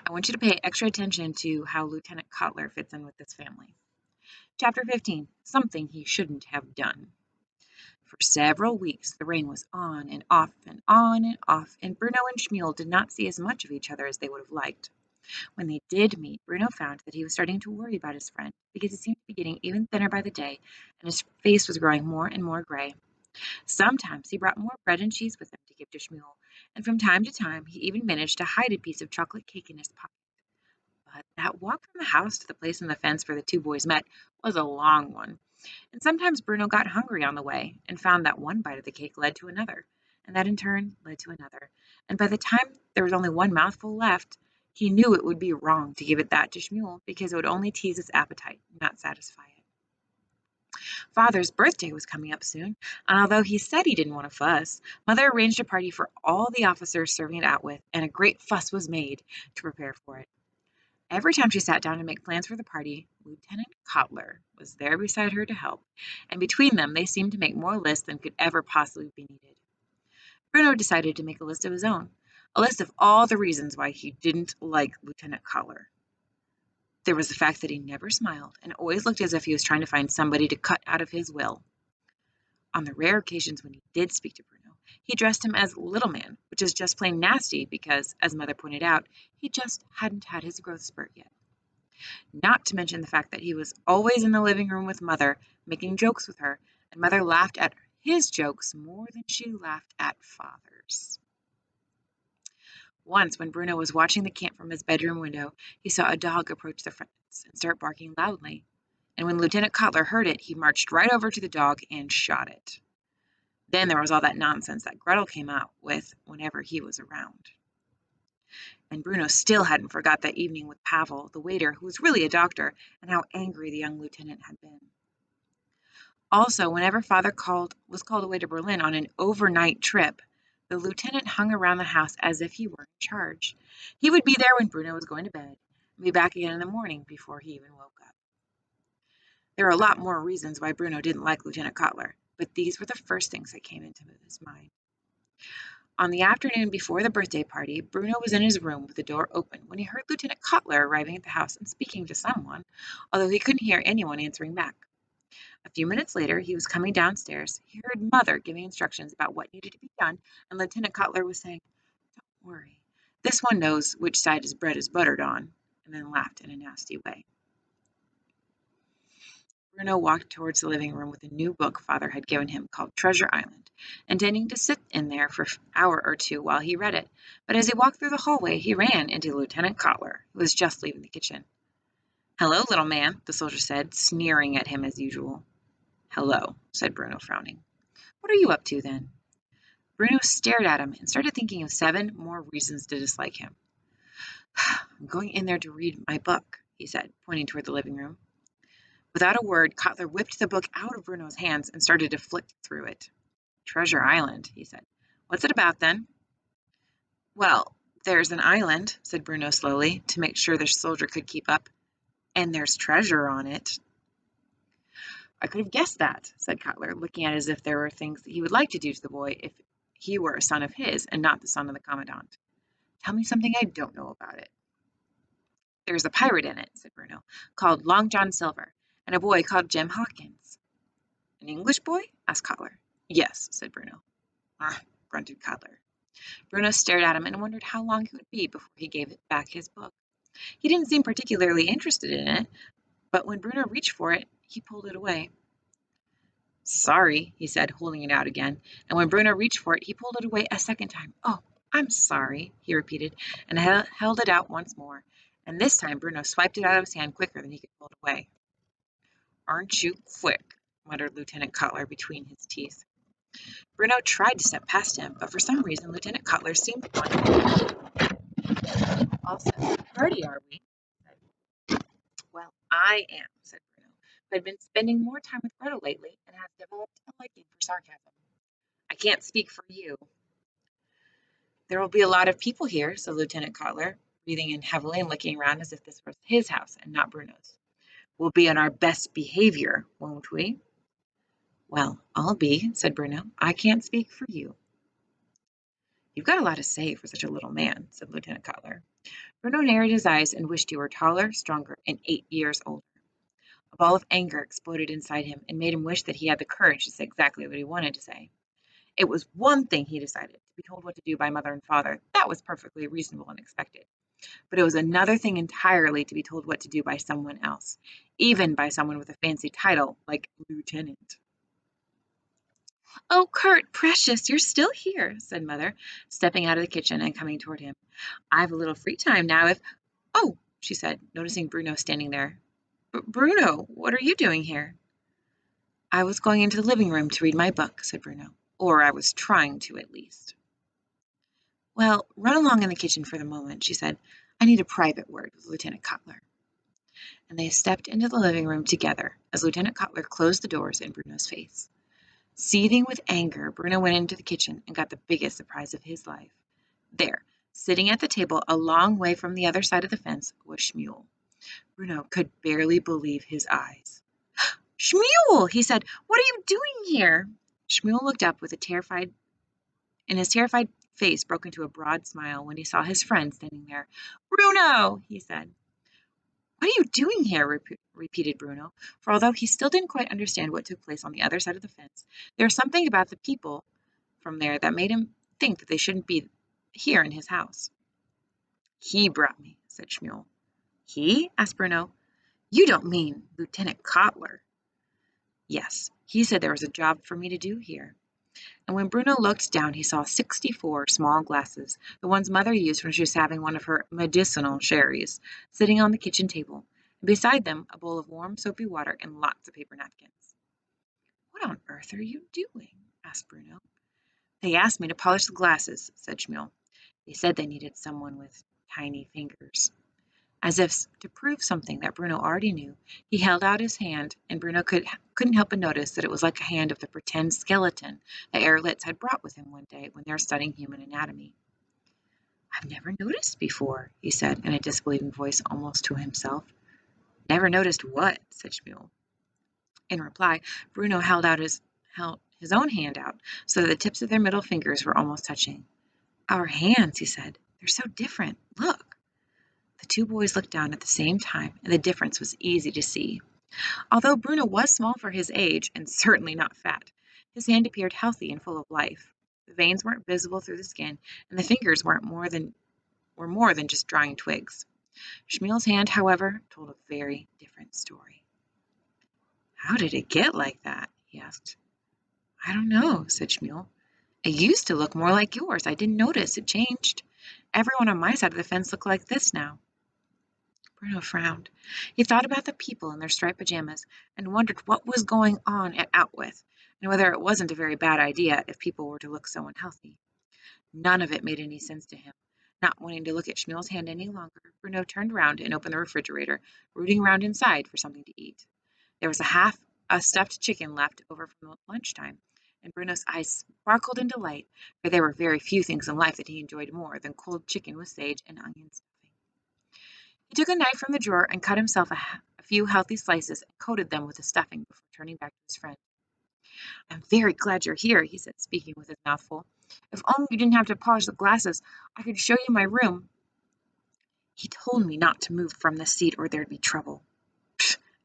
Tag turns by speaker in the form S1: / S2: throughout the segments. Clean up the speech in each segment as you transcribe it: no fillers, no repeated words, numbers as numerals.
S1: I want you to pay extra attention to how Lieutenant Cutler fits in with this family. Chapter 15, Something He Shouldn't Have Done. For several weeks, the rain was on and off and on and off, and Bruno and Schmuel did not see as much of each other as they would have liked. When they did meet, Bruno found that he was starting to worry about his friend because he seemed to be getting even thinner by the day, and his face was growing more and more gray. Sometimes he brought more bread and cheese with him to give to Schmuel, and from time to time he even managed to hide a piece of chocolate cake in his pocket. But that walk from the house to the place on the fence where the two boys met was a long one, and sometimes Bruno got hungry on the way and found that one bite of the cake led to another, and that in turn led to another. And by the time there was only one mouthful left, he knew it would be wrong to give it that to Schmuel because it would only tease his appetite, not satisfy it. Father's birthday was coming up soon, and although he said he didn't want to fuss, Mother arranged a party for all the officers serving it out with, and a great fuss was made to prepare for it. Every time she sat down to make plans for the party, Lieutenant Cutler was there beside her to help, and between them they seemed to make more lists than could ever possibly be needed. Bruno decided to make a list of his own, a list of all the reasons why he didn't like Lieutenant Cutler. There was the fact that he never smiled and always looked as if he was trying to find somebody to cut out of his will. On the rare occasions when he did speak to Bruno, he addressed him as Little Man, which is just plain nasty because, as Mother pointed out, he just hadn't had his growth spurt yet. Not to mention the fact that he was always in the living room with Mother, making jokes with her, and Mother laughed at his jokes more than she laughed at Father's. Once, when Bruno was watching the camp from his bedroom window, he saw a dog approach the fence and start barking loudly. And when Lieutenant Cutler heard it, he marched right over to the dog and shot it. Then there was all that nonsense that Gretel came out with whenever he was around. And Bruno still hadn't forgot that evening with Pavel, the waiter, who was really a doctor, and how angry the young lieutenant had been. Also, whenever Father was called away to Berlin on an overnight trip, the lieutenant hung around the house as if he were in charge. He would be there when Bruno was going to bed, and be back again in the morning before he even woke up. There were a lot more reasons why Bruno didn't like Lieutenant Cutler, but these were the first things that came into his mind. On the afternoon before the birthday party, Bruno was in his room with the door open when he heard Lieutenant Cutler arriving at the house and speaking to someone, although he couldn't hear anyone answering back. A few minutes later, he was coming downstairs. He heard Mother giving instructions about what needed to be done, and Lieutenant Cutler was saying, "Don't worry. This one knows which side his bread is buttered on," and then laughed in a nasty way. Bruno walked towards the living room with a new book Father had given him called Treasure Island, intending to sit in there for an hour or two while he read it. But as he walked through the hallway, he ran into Lieutenant Cutler, who was just leaving the kitchen. "Hello, little man," the soldier said, sneering at him as usual. "Hello," said Bruno, frowning. "What are you up to, then?" Bruno stared at him and started thinking of 7 more reasons to dislike him. "I'm going in there to read my book," he said, pointing toward the living room. Without a word, Cutler whipped the book out of Bruno's hands and started to flick through it. "Treasure Island," he said. "What's it about, then?" "Well, there's an island," said Bruno slowly, to make sure the soldier could keep up, "and there's treasure on it." "I could have guessed that," said Cutler, looking at it as if there were things that he would like to do to the boy if he were a son of his and not the son of the commandant. "Tell me something I don't know about it." "There's a pirate in it," said Bruno, "called Long John Silver, and a boy called Jem Hawkins." "An English boy?" asked Cutler. "Yes," said Bruno. "Ah," grunted Cutler. Bruno stared at him and wondered how long it would be before he gave back his book. He didn't seem particularly interested in it, but when Bruno reached for it, he pulled it away. "Sorry," he said, holding it out again, and when Bruno reached for it, he pulled it away a second time. "Oh, I'm sorry," he repeated, and held it out once more, and this time Bruno swiped it out of his hand quicker than he could pull it away. "Aren't you quick?" muttered Lieutenant Cutler between his teeth. Bruno tried to step past him, but for some reason Lieutenant Cutler seemed to want to. "All set for the party, are we?" "Well, I am," said Bruno, who had been spending more time with Gretel lately and had developed a liking for sarcasm. "I can't speak for you." "There will be a lot of people here," said Lieutenant Cutler, breathing in heavily and looking around as if this was his house and not Bruno's. "We'll be on our best behavior, won't we?" "Well, I'll be," said Bruno. "I can't speak for you." "You've got a lot to say for such a little man," said Lieutenant Cutler. Bruno narrowed his eyes and wished he were taller, stronger, and 8 years older. A ball of anger exploded inside him and made him wish that he had the courage to say exactly what he wanted to say. It was one thing, he decided, to be told what to do by mother and father. That was perfectly reasonable and expected. But it was another thing entirely to be told what to do by someone else, even by someone with a fancy title like lieutenant. "Oh, Kurt, precious, you're still here," said Mother, stepping out of the kitchen and coming toward him. "I've a little free time now if—" "Oh," she said, noticing Bruno standing there. "Bruno, what are you doing here?" "I was going into the living room to read my book," said Bruno. "Or I was trying to, at least." "Well, run along in the kitchen for the moment," she said. "I need a private word with Lieutenant Cutler." And they stepped into the living room together as Lieutenant Cutler closed the doors in Bruno's face. Seething with anger, Bruno went into the kitchen and got the biggest surprise of his life. There, sitting at the table a long way from the other side of the fence, was Shmuel. Bruno could barely believe his eyes. "Shmuel!" he said. "What are you doing here?" Shmuel looked up with his terrified face broke into a broad smile when he saw his friend standing there. "Bruno!" he said. "What are you doing here?" repeated Bruno, for although he still didn't quite understand what took place on the other side of the fence, there was something about the people from there that made him think that they shouldn't be here in his house. "He brought me," said Shmuel. "He?" asked Bruno. "You don't mean Lieutenant Cutler?" "Yes, he said there was a job for me to do here." And when Bruno looked down, he saw 64 small glasses, the ones Mother used when she was having one of her medicinal sherries, sitting on the kitchen table, and beside them a bowl of warm soapy water and lots of paper napkins. "What on earth are you doing?" asked Bruno. "They asked me to polish the glasses," said Shmuel. "They said they needed someone with tiny fingers." As if to prove something that Bruno already knew, he held out his hand, and Bruno couldn't help but notice that it was like a hand of the pretend skeleton that Erlitz had brought with him one day when they were studying human anatomy. "I've never noticed before," he said in a disbelieving voice almost to himself. "Never noticed what?" said Shmuel. In reply, Bruno held his own hand out so that the tips of their middle fingers were almost touching. "Our hands," he said. "They're so different. Look." The two boys looked down at the same time, and the difference was easy to see. Although Bruno was small for his age, and certainly not fat, his hand appeared healthy and full of life. The veins weren't visible through the skin, and the fingers were more than just drying twigs. Shmuel's hand, however, told a very different story. "How did it get like that?" he asked. "I don't know," said Shmuel. "It used to look more like yours. I didn't notice. It changed. Everyone on my side of the fence looked like this now." Bruno frowned. He thought about the people in their striped pajamas and wondered what was going on at Outwith, and whether it wasn't a very bad idea if people were to look so unhealthy. None of it made any sense to him. Not wanting to look at Shmuel's hand any longer, Bruno turned around and opened the refrigerator, rooting around inside for something to eat. There was a stuffed chicken left over from lunchtime, and Bruno's eyes sparkled in delight, for there were very few things in life that he enjoyed more than cold chicken with sage and onion stuffing. He took a knife from the drawer and cut himself a few healthy slices and coated them with the stuffing before turning back to his friend. "I'm very glad you're here," he said, speaking with his mouth full. "If only you didn't have to polish the glasses, I could show you my room." "He told me not to move from the seat or there'd be trouble."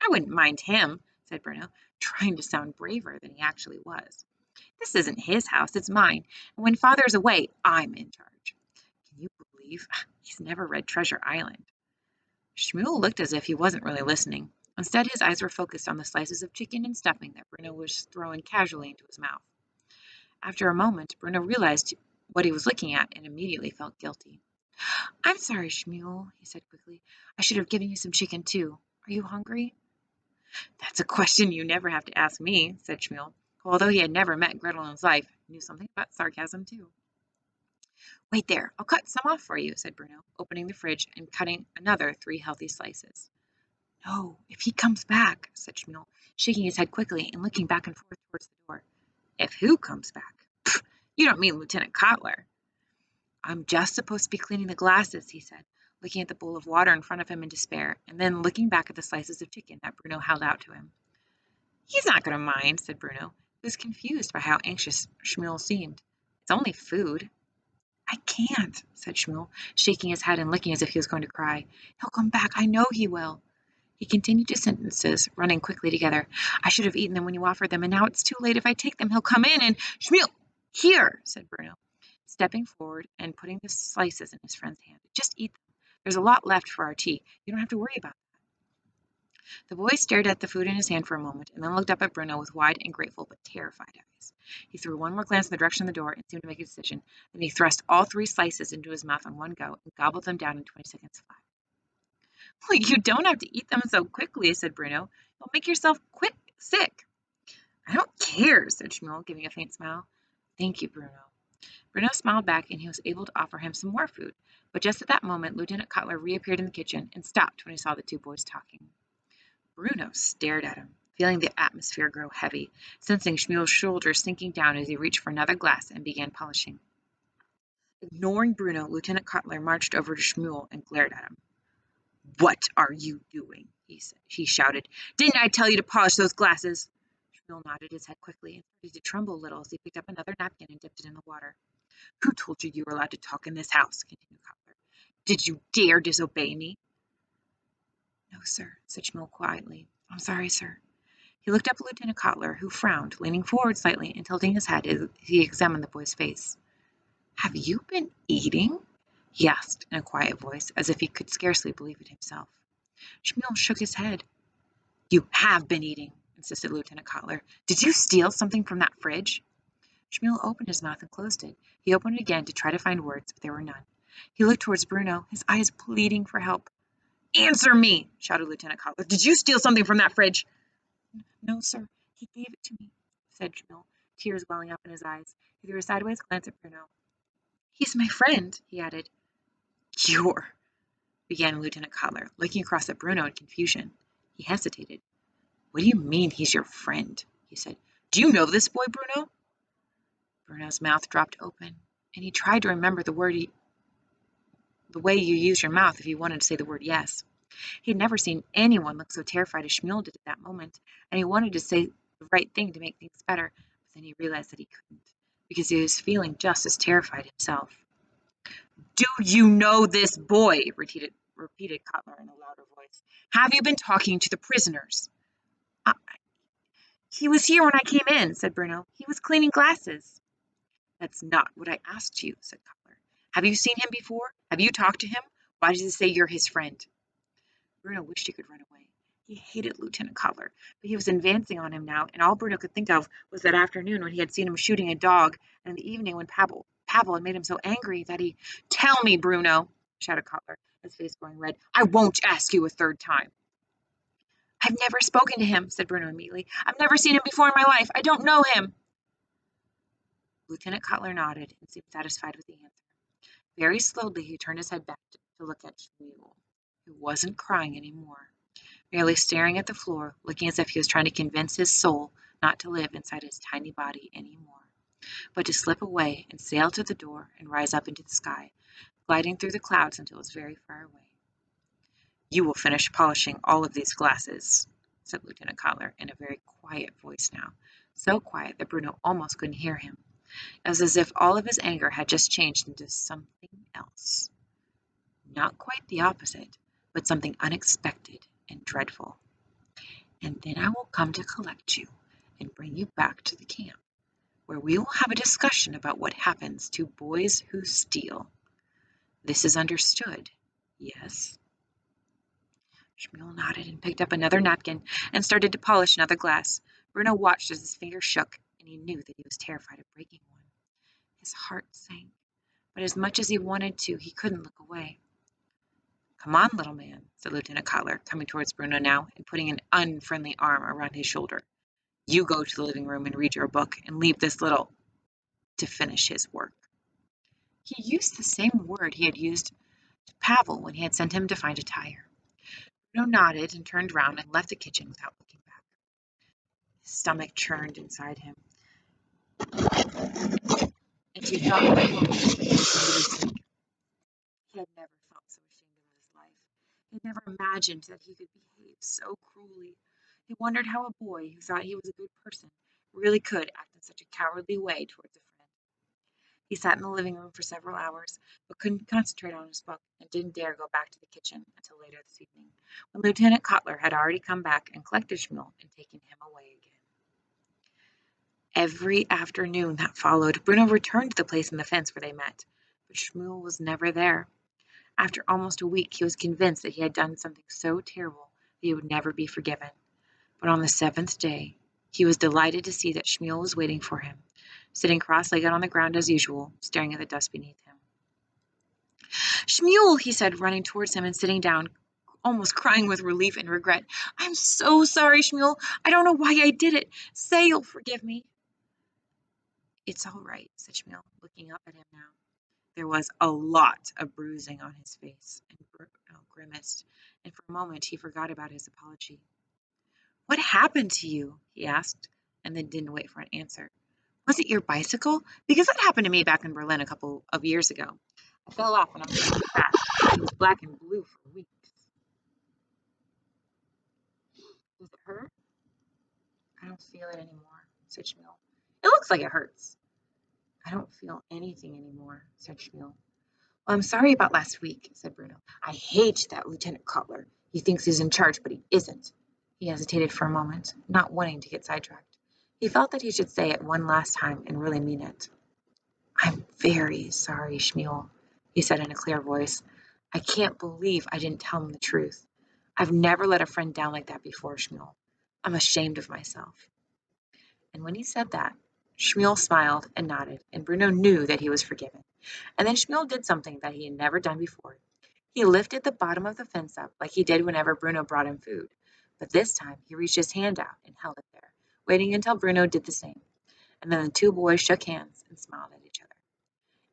S1: "I wouldn't mind him," said Bruno, trying to sound braver than he actually was. "This isn't his house, it's mine, and when Father's away, I'm in charge. Can you believe he's never read Treasure Island?" Shmuel looked as if he wasn't really listening. Instead, his eyes were focused on the slices of chicken and stuffing that Bruno was throwing casually into his mouth. After a moment, Bruno realized what he was looking at and immediately felt guilty. "I'm sorry, Shmuel," he said quickly. "I should have given you some chicken, too. Are you hungry?" "That's a question you never have to ask me," said Shmuel, who, although he had never met Gretel in his life, knew something about sarcasm, too. "Wait there, I'll cut some off for you," said Bruno, opening the fridge and cutting another 3 healthy slices. "No, if he comes back," said Shmuel, shaking his head quickly and looking back and forth towards the door. "If who comes back?" "Pfft, you don't mean Lieutenant Cutler." "I'm just supposed to be cleaning the glasses," he said, looking at the bowl of water in front of him in despair, and then looking back at the slices of chicken that Bruno held out to him. "He's not going to mind," said Bruno, who was confused by how anxious Shmuel seemed. "It's only food." I can't, said Shmuel, shaking his head and looking as if he was going to cry. He'll come back. I know he will. He continued his sentences, running quickly together. I should have eaten them when you offered them, and now it's too late. If I take them, he'll come in and Shmuel, here, said Bruno, stepping forward and putting the slices in his friend's hand. Just eat them. There's a lot left for our tea. You don't have to worry about it. The boy stared at the food in his hand for a moment, and then looked up at Bruno with wide and grateful but terrified eyes. He threw one more glance in the direction of the door and seemed to make a decision. Then he thrust all 3 slices into his mouth on one go and gobbled them down in 20 seconds flat. Well, you don't have to eat them so quickly, said Bruno. You'll make yourself sick. I don't care, said Shmuel, giving a faint smile. Thank you, Bruno. Bruno smiled back, and he was able to offer him some more food. But just at that moment, Lieutenant Cutler reappeared in the kitchen and stopped when he saw the 2 boys talking. Bruno stared at him, feeling the atmosphere grow heavy, sensing Shmuel's shoulders sinking down as he reached for another glass and began polishing. Ignoring Bruno, Lieutenant Cutler marched over to Shmuel and glared at him. What are you doing? He shouted. Didn't I tell you to polish those glasses? Shmuel nodded his head quickly and started to tremble a little as he picked up another napkin and dipped it in the water. Who told you were allowed to talk in this house? Continued Cutler. Did you dare disobey me? No, sir, said Shmuel quietly. I'm sorry, sir. He looked up at Lieutenant Cutler, who frowned, leaning forward slightly and tilting his head as he examined the boy's face. Have you been eating? He asked in a quiet voice, as if he could scarcely believe it himself. Shmuel shook his head. You have been eating, insisted Lieutenant Cutler. Did you steal something from that fridge? Shmuel opened his mouth and closed it. He opened it again to try to find words, but there were none. He looked towards Bruno, his eyes pleading for help. Answer me, shouted Lieutenant Cutler. Did you steal something from that fridge? No, sir. He gave it to me, said Shmuel, tears welling up in his eyes. He threw a sideways glance at Bruno. He's my friend, he added. You're, began Lieutenant Cutler, looking across at Bruno in confusion. He hesitated. What do you mean he's your friend? He said. Do you know this boy, Bruno? Bruno's mouth dropped open, and he tried to remember the way you use your mouth if you wanted to say the word yes. He had never seen anyone look so terrified as Shmuel did at that moment, and he wanted to say the right thing to make things better, but then he realized that he couldn't, because he was feeling just as terrified himself. Do you know this boy? repeated Cutler in a louder voice. Have you been talking to the prisoners? He was here when I came in, said Bruno. He was cleaning glasses. That's not what I asked you, said Cutler. Have you seen him before? Have you talked to him? Why does he say you're his friend? Bruno wished he could run away. He hated Lieutenant Cutler, but he was advancing on him now, and all Bruno could think of was that afternoon when he had seen him shooting a dog, and the evening when Pavel had made him so angry that he... Tell me, Bruno, shouted Cutler, his face going red. I won't ask you a third time. I've never spoken to him, said Bruno immediately. I've never seen him before in my life. I don't know him. Lieutenant Cutler nodded and seemed satisfied with the answer. Very slowly he turned his head back to look at Shmuel, who wasn't crying anymore, merely staring at the floor, looking as if he was trying to convince his soul not to live inside his tiny body anymore, but to slip away and sail to the door and rise up into the sky, gliding through the clouds until it was very far away. You will finish polishing all of these glasses, said Lieutenant Cutler in a very quiet voice now, so quiet that Bruno almost couldn't hear him. It was as if all of his anger had just changed into something else. Not quite the opposite, but something unexpected and dreadful. And then I will come to collect you and bring you back to the camp, where we will have a discussion about what happens to boys who steal. This is understood, yes? Shmuel nodded and picked up another napkin and started to polish another glass. Bruno watched as his fingers shook, and he knew that he was terrified of breaking one. His heart sank, but as much as he wanted to, he couldn't look away. Come on, little man, said Lieutenant Cutler, coming towards Bruno now and putting an unfriendly arm around his shoulder. You go to the living room and read your book, and leave this little to finish his work. He used the same word he had used to Pavel when he had sent him to find a tire. Bruno nodded and turned round and left the kitchen without looking back. His stomach churned inside him, and he thought of the moment he made a mistake. He had never felt so ashamed of his life. He had never imagined that he could behave so cruelly. He wondered how a boy who thought he was a good person really could act in such a cowardly way towards a friend. He sat in the living room for several hours, but couldn't concentrate on his book and didn't dare go back to the kitchen until later this evening, when Lieutenant Cutler had already come back and collected Schmuel and taken him away again. Every afternoon that followed, Bruno returned to the place in the fence where they met, but Schmuel was never there. After almost a week, he was convinced that he had done something so terrible that he would never be forgiven. But on the seventh day, he was delighted to see that Schmuel was waiting for him, sitting cross-legged on the ground as usual, staring at the dust beneath him. "Schmuel," he said, running towards him and sitting down, almost crying with relief and regret. "I'm so sorry, Schmuel. I don't know why I did it. Say you'll forgive me." "It's all right," said Schmuel, looking up at him now. There was a lot of bruising on his face, and Bruno grimaced, and for a moment he forgot about his apology. "What happened to you?" he asked, and then didn't wait for an answer. "Was it your bicycle? Because that happened to me back in Berlin a couple of years ago. I fell off when I was going too fast. It was black and blue for weeks." "Does it hurt?" "I don't feel it anymore," said Schmuel. "It looks like it hurts." "I don't feel anything anymore," said Schmuel. "Well, I'm sorry about last week," said Bruno. "I hate that Lieutenant Cutler. He thinks he's in charge, but he isn't." He hesitated for a moment, not wanting to get sidetracked. He felt that he should say it one last time and really mean it. "I'm very sorry, Schmuel," he said in a clear voice. "I can't believe I didn't tell him the truth. I've never let a friend down like that before, Schmuel. I'm ashamed of myself." And when he said that, Schmuel smiled and nodded, and Bruno knew that he was forgiven. And then Schmuel did something that he had never done before. He lifted the bottom of the fence up like he did whenever Bruno brought him food. But this time he reached his hand out and held it there, waiting until Bruno did the same. And then the two boys shook hands and smiled at each other.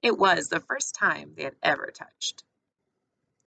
S1: It was the first time they had ever touched.